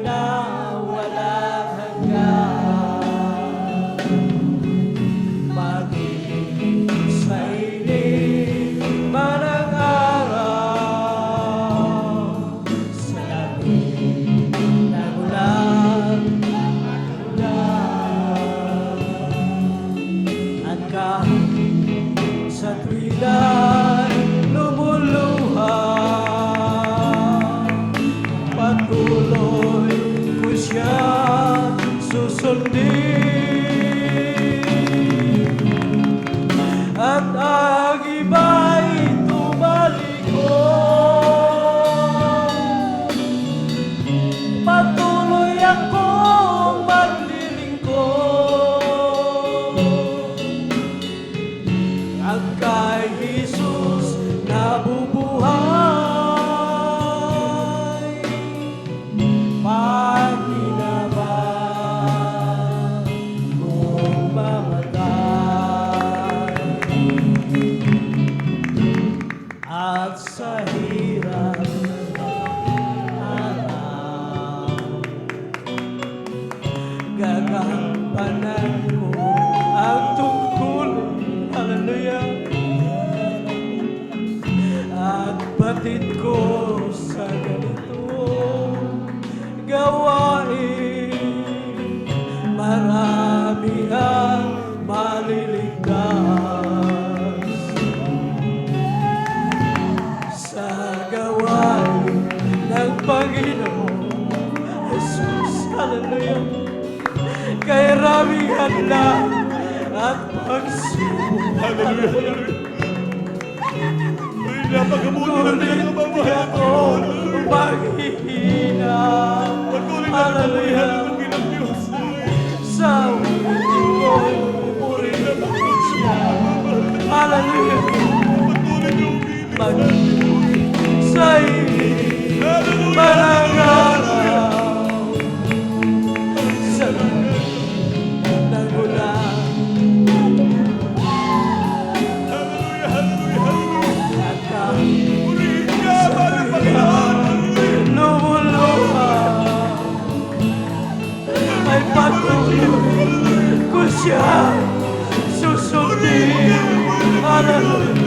na walang hanggan. Maging sa init man ang araw, sa langit nagulan at kahit sa tuwilan lumuluha, patuloy ko siya susundin. At ang iba'y tumalikod, patuloy akong maglilingkod. Ang kay Jesus nabubuhay, pagkinaban kung mamatay. At sa hirap araw, gagampanan ko ang tungkulin. Hallelujah. At batid ko sa ganitong gawain, marami ang maliligtas sa gawain ng Panginoon Jesus. Hallelujah. Kay raming hadlang at pagsubok. Hallelujah. Ngunit di ako maghihina. Hallelujah. Sa ulitin ko, purihin ko siya. Hallelujah. Magiging sa init man ang araw, sa langit nagulan at kahit sa tuwiran lumuluha, ay patuloy ko siya susundin. Hallelujah.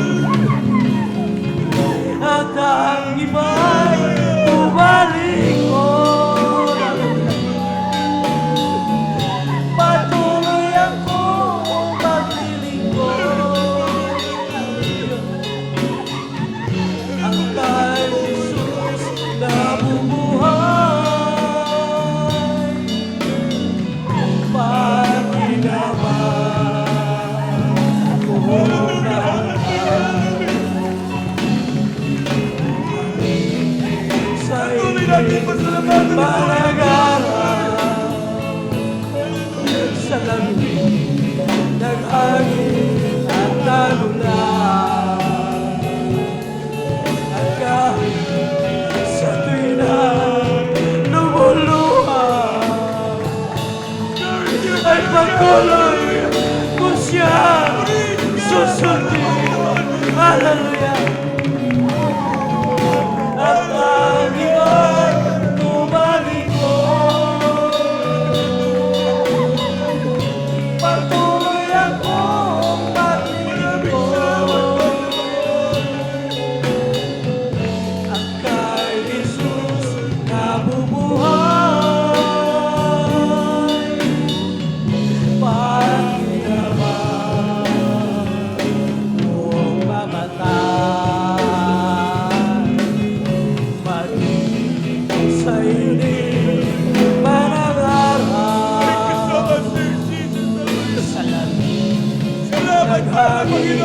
At ang iba'y tumalikod, patuloy akong maglilingkod. Ang kay Jesus nabubuhay, pagkinaban kung Malagaraw sa langit naghangin at nagulan, at kahit sa tuwina lumuluha, ay patuloy ko siya susundin. Hallelujah. At ang iba'y tumalikod, patuloy akong maglilingkod. Ang kay Jesus nabubuhay, pagkinaban kung mamatay. Sa init man ang araw, sa langit naghangin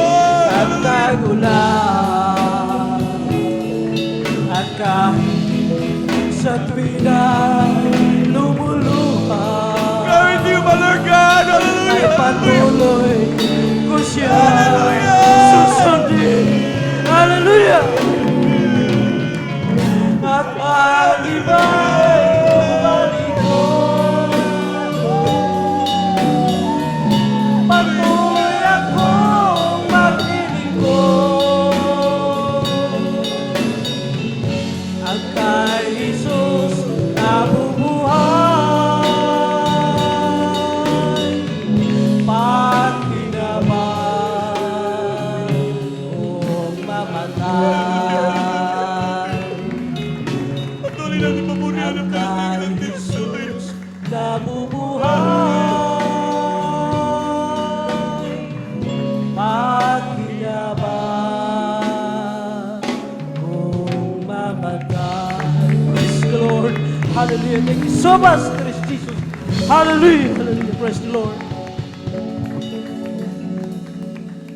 at nagulan, at kahit sa tuwina lumuluha, ay patuloy ko siya susundin. Hallelujah. At ang iba'y tumalikod, patuloy akong maglilingkod. Ang kay Jesus nabubuhay, Hallelujah. Thank you so much, Christ Jesus. Hallelujah. Hallelujah. Praise the Lord.